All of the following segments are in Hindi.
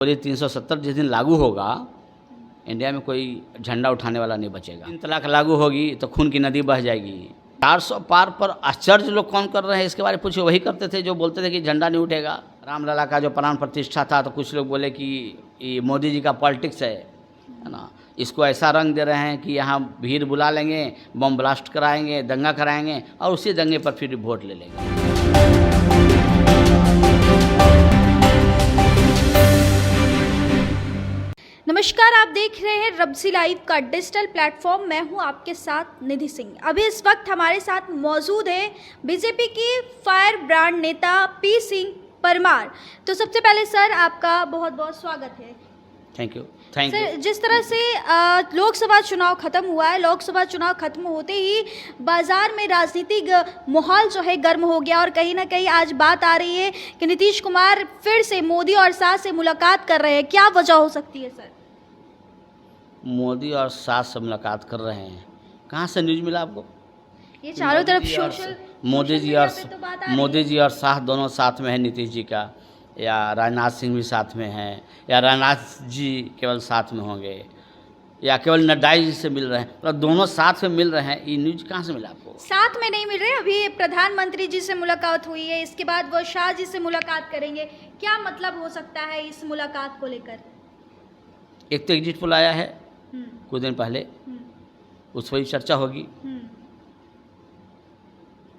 और ये 370 जिस दिन लागू होगा, इंडिया में कोई झंडा उठाने वाला नहीं बचेगा। 3 तलाक लागू होगी तो खून की नदी बह जाएगी। 400 पार पर आश्चर्य लोग कौन कर रहे हैं इसके बारे में पूछिए। वही करते थे जो बोलते थे कि झंडा नहीं उठेगा। रामलला का जो प्राण प्रतिष्ठा था, तो कुछ लोग बोले कि ये मोदी जी का पॉलिटिक्स है ना। इसको ऐसा रंग दे रहे हैं कि यहाँ भीड़ बुला लेंगे, बम ब्लास्ट कराएंगे, दंगा कराएंगे और उसी दंगे पर फिर वोट ले लेंगे। नमस्कार, आप देख रहे हैं रब्जी लाइव का डिजिटल प्लेटफॉर्म। मैं हूं आपके साथ निधि सिंह। अभी इस वक्त हमारे साथ मौजूद है बीजेपी की फायर ब्रांड नेता पी सिंह परमार। तो सबसे पहले सर, आपका बहुत बहुत स्वागत है। Thank you. सर, जिस तरह से लोकसभा चुनाव खत्म हुआ है, लोकसभा चुनाव खत्म होते ही बाजार में राजनीतिक माहौल जो है गर्म हो गया और कहीं ना कहीं आज बात आ रही है कि नीतीश कुमार फिर से मोदी और शाह से मुलाकात कर रहे हैं। क्या वजह हो सकती है सर? मोदी और शाह से मुलाकात कर रहे हैं, कहाँ से न्यूज़ मिला आपको? ये चारों तरफ सोशल मोदी जी और शाह दोनों साथ में है। नीतीश जी का या राजनाथ सिंह भी साथ में हैं, या राजनाथ जी केवल साथ में होंगे, या केवल नड्डा जी से मिल रहे हैं, मतलब दोनों साथ में मिल रहे हैं। ये न्यूज़ कहाँ से मिला आपको? साथ में नहीं मिल रहे। अभी प्रधानमंत्री जी से मुलाकात हुई है, इसके बाद वो शाह जी से मुलाकात करेंगे। क्या मतलब हो सकता है इस मुलाकात को लेकर? एक तो एग्जिट पोल आया है कुछ दिन पहले, उस पर भी चर्चा होगी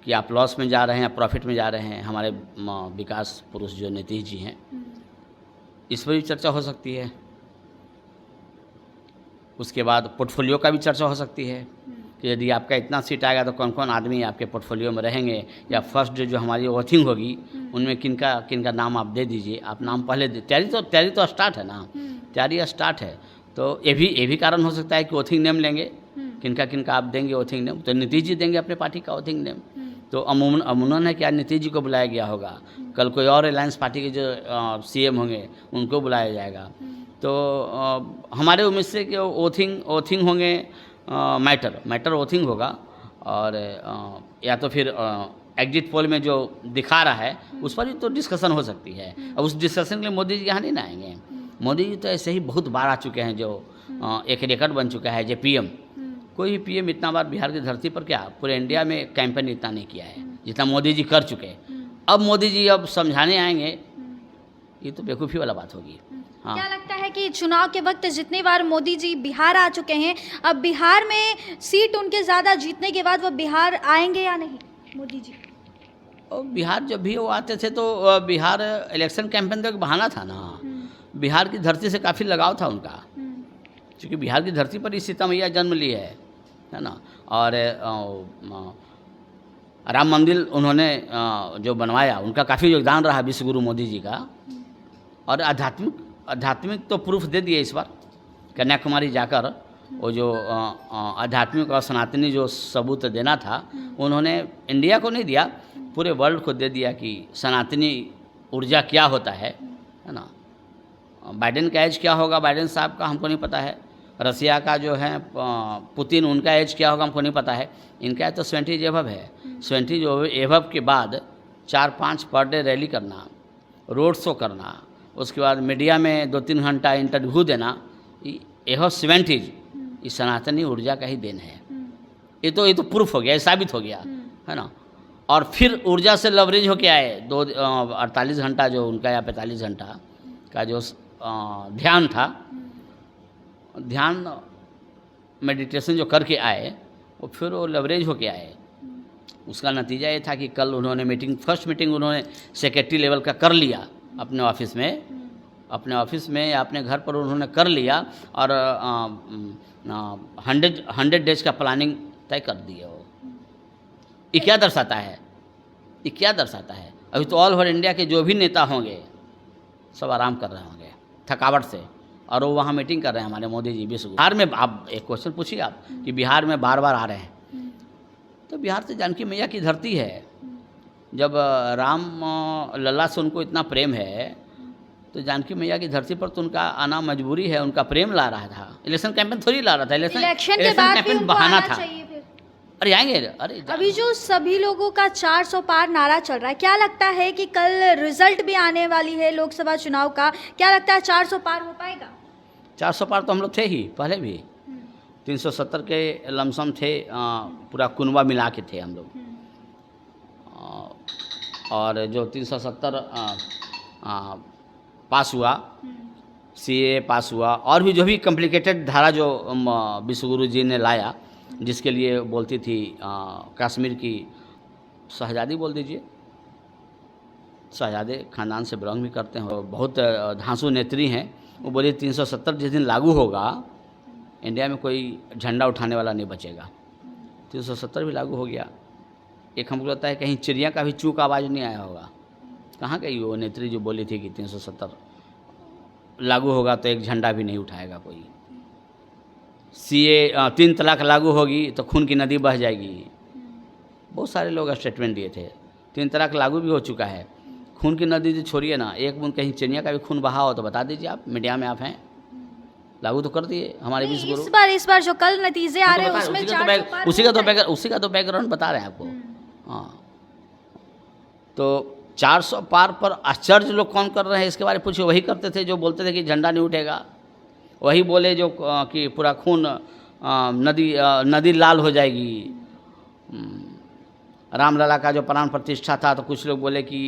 कि आप लॉस में जा रहे हैं या प्रॉफिट में जा रहे हैं। हमारे विकास पुरुष जो नीतीश जी हैं, इस पर भी चर्चा हो सकती है। उसके बाद पोर्टफोलियो का भी चर्चा हो सकती है कि यदि आपका इतना सीट आएगा तो कौन कौन आदमी आपके पोर्टफोलियो में रहेंगे, या फर्स्ट जो हमारी वोटिंग होगी उनमें किनका किनका नाम आप दे दीजिए। आप नाम पहले तैयारी तो स्टार्ट है ना, तैयारी स्टार्ट है। तो ये भी कारण हो सकता है कि ओथिंग नेम लेंगे, किनका किनका आप देंगे ओथिंग नेम। तो नीतीश जी देंगे अपने पार्टी का ओथिंग नेम। तो अमूमन है कि आज नीतीश जी को बुलाया गया होगा, कल कोई और अलायंस पार्टी के जो सीएम होंगे उनको बुलाया जाएगा। तो हमारे उम्मीद से कि ओथिंग होंगे, मैटर ओथिंग होगा। और या तो फिर एग्जिट पोल में जो दिखा रहा है उस पर भी तो डिस्कशन हो सकती है। अब उस डिस्कशन के लिए मोदी जी यहाँ नहीं ना आएंगे। मोदी जी तो ऐसे ही बहुत बार आ चुके हैं, जो एक रिकॉर्ड बन चुका है। जो पीएम, कोई भी पीएम इतना बार बिहार की धरती पर क्या पूरे इंडिया में कैंपेन इतना नहीं किया है जितना मोदी जी कर चुके हैं। अब मोदी जी अब समझाने आएंगे, ये तो बेवकूफ़ी वाला बात होगी। हाँ। क्या लगता है कि चुनाव के वक्त जितनी बार मोदी जी बिहार आ चुके हैं, अब बिहार में सीट उनके ज़्यादा जीतने के बाद वो बिहार आएंगे या नहीं मोदी जी? और बिहार जब भी वो आते थे तो बिहार इलेक्शन कैंपेन तो एक बहाना था ना। बिहार की धरती से काफ़ी लगाव था उनका, क्योंकि बिहार की धरती पर ही सीता मैया जन्म ली है ना। और राम मंदिर उन्होंने जो बनवाया, उनका काफ़ी योगदान रहा विश्वगुरु मोदी जी का। और आध्यात्मिक तो प्रूफ दे दिए इस बार कन्याकुमारी जाकर। वो जो आध्यात्मिक और सनातनी जो सबूत देना था, उन्होंने इंडिया को नहीं दिया, पूरे वर्ल्ड को दे दिया कि सनातनी ऊर्जा क्या होता है ना। बाइडेन का एज क्या होगा, बाइडेन साहब का हमको नहीं पता है। रसिया का जो है पुतिन, उनका एज क्या होगा हमको नहीं पता है। इनका तो 70 एबव है। 70 एबव के बाद 4-5 पर डे रैली करना, रोड शो करना, उसके बाद मीडिया में 2-3 घंटा इंटरव्यू देना, यह 70 इस सनातनी ऊर्जा का ही देन है। ये तो प्रूफ हो गया, ये साबित हो गया है ना। और फिर ऊर्जा से लवरेज होके आए 48 घंटा जो उनका, या 45 घंटा का जो ध्यान था, ध्यान मेडिटेशन जो करके आए, वो फिर वो लवरेज होके आए। उसका नतीजा ये था कि कल उन्होंने फर्स्ट मीटिंग उन्होंने सेक्रेटरी लेवल का कर लिया अपने ऑफिस में या अपने घर पर उन्होंने कर लिया। और 100 डेज का प्लानिंग तय कर दिया। वो ये क्या दर्शाता है? अभी तो ऑल ओवर इंडिया के जो भी नेता होंगे सब आराम कर रहे होंगे थकावट से, और वो वहाँ मीटिंग कर रहे हैं हमारे मोदी जी विश्व। बिहार में आप एक क्वेश्चन पूछिए आप कि बिहार में बार बार आ रहे हैं, तो बिहार से जानकी मैया की धरती है। जब राम लल्ला से उनको इतना प्रेम है, तो जानकी मैया की धरती पर तो उनका आना मजबूरी है। उनका प्रेम ला रहा था, इलेक्शन कैंपेन थोड़ी ला रहा था। इलेक्शन के बाद कैंपेन बहाना था। अरे आएंगे, अरे अभी जो सभी लोगों का 400 पार नारा चल रहा है, क्या लगता है कि कल रिजल्ट भी आने वाली है लोकसभा चुनाव का, क्या लगता है 400 पार हो पाएगा? 400 पार तो हम लोग थे ही पहले भी, 370 के लमसम थे, पूरा कुनबा मिला के थे हम लोग। और जो 370 पास हुआ, सीए पास हुआ, और भी जो भी कॉम्प्लिकेटेड धारा जो विश्वगुरु जी ने लाया, जिसके लिए बोलती थी कश्मीर की शहजादी बोल दीजिए, शहजादे खानदान से बिलोंग भी करते हैं, और बहुत धांसू नेत्री हैं। वो बोली 370 जिस दिन लागू होगा इंडिया में कोई झंडा उठाने वाला नहीं बचेगा। 370 भी लागू हो गया। एक हमको लगता है कहीं चिड़िया का भी चूक आवाज़ नहीं आया होगा। कहाँ गई वो नेत्री जो बोली थी कि 370 लागू होगा तो एक झंडा भी नहीं उठाएगा कोई। सीए 3 तलाक लागू होगी तो खून की नदी बह जाएगी। बहुत सारे लोग स्टेटमेंट दिए थे। 3 तलाक लागू भी हो चुका है, खून की नदी जो छोड़िए ना, एक बूंद कहीं चिड़िया का भी खून बहा हो तो बता दीजिए, आप मीडिया में आप हैं, लागू तो कर दिए हमारे विश्वगुरु। इस बार जो कल नतीजे आ रहे हैं उसमें उसी का तो बैकग्राउंड बता रहे हैं आपको। हाँ, तो 400 पार पर आश्चर्य लोग कौन कर रहे हैं इसके बारे में पूछिए। वही करते थे जो बोलते थे कि झंडा नहीं उठेगा, वही बोले जो कि पूरा खून नदी लाल हो जाएगी। रामलला का जो प्राण प्रतिष्ठा था तो कुछ लोग बोले कि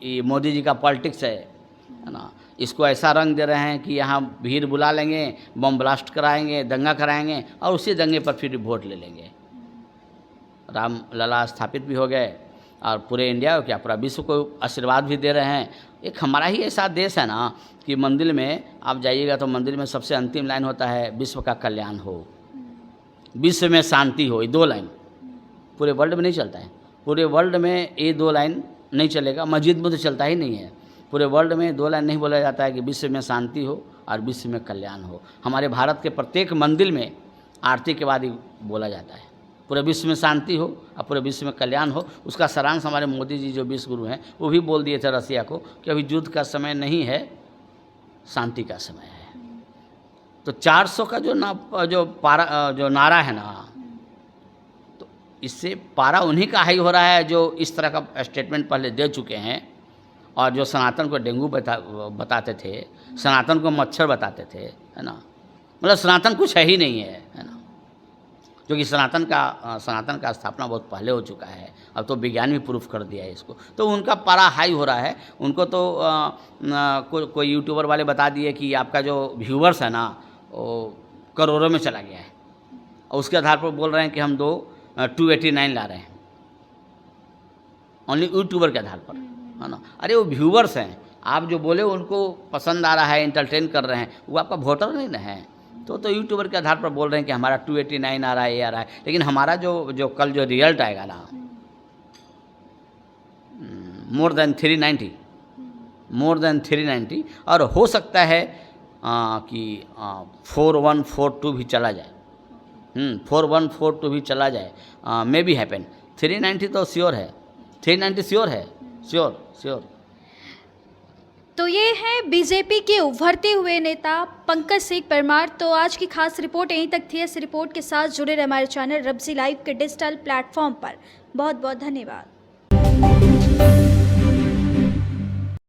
ये मोदी जी का पॉलिटिक्स है ना, इसको ऐसा रंग दे रहे हैं कि यहाँ भीड़ बुला लेंगे, बम ब्लास्ट कराएंगे, दंगा कराएंगे और उसी दंगे पर फिर वोट ले लेंगे। रामलला स्थापित भी हो गए और पूरे इंडिया को क्या पूरा विश्व को आशीर्वाद भी दे रहे हैं। एक हमारा ही ऐसा देश है ना कि मंदिर में आप जाइएगा तो मंदिर में सबसे अंतिम लाइन होता है, विश्व का कल्याण हो, विश्व में शांति हो। ये 2 लाइन पूरे वर्ल्ड में नहीं चलता है। पूरे वर्ल्ड में ये 2 लाइन नहीं चलेगा, मस्जिद में तो चलता ही नहीं है। पूरे वर्ल्ड में 2 लाइन नहीं बोला जाता है कि विश्व में शांति हो और विश्व में कल्याण हो। हमारे भारत के प्रत्येक मंदिर में आरती के बाद ही बोला जाता है पूरे विश्व में शांति हो और पूरे विश्व में कल्याण हो। उसका सारांश हमारे मोदी जी जो विश्व गुरु हैं वो भी बोल दिए थे रसिया को कि अभी युद्ध का समय नहीं है, शांति का समय है। तो 400 का जो नारा है ना, तो इससे पारा उन्हीं का हाई हो रहा है जो इस तरह का स्टेटमेंट पहले दे चुके हैं और जो सनातन को डेंगू बताते थे, सनातन को मच्छर बताते थे, है ना। मतलब सनातन कुछ है ही नहीं है ना, क्योंकि सनातन का स्थापना बहुत पहले हो चुका है। अब तो विज्ञान भी प्रूफ कर दिया है इसको। तो उनका पारा हाई हो रहा है। उनको तो कोई यूट्यूबर वाले बता दिए कि आपका जो व्यूवर्स है ना वो करोड़ों में चला गया है, और उसके आधार पर बोल रहे हैं कि हम 289 ला रहे हैं ओनली यूट्यूबर के आधार पर, है ना। अरे वो व्यूवर्स हैं, आप जो बोले उनको पसंद आ रहा है, इंटरटेन कर रहे हैं, वो आपका वोटर नहीं ना है। तो यूट्यूबर के आधार पर बोल रहे हैं कि हमारा 289 आ रहा है, ये आ रहा है। लेकिन हमारा जो कल जो रिजल्ट आएगा ना, मोर देन 390, और हो सकता है कि 4142 भी चला जाए, 4142 भी चला जाए, मे बी हैपन। 390 तो श्योर है, 390 श्योर है, श्योर। तो ये है बीजेपी के उभरते हुए नेता पंकज सिंह परमार। तो आज की खास रिपोर्ट यहीं तक थी। इस रिपोर्ट के साथ जुड़े रहे हमारे चैनल रब्जी लाइव के डिजिटल प्लेटफॉर्म पर। बहुत बहुत धन्यवाद।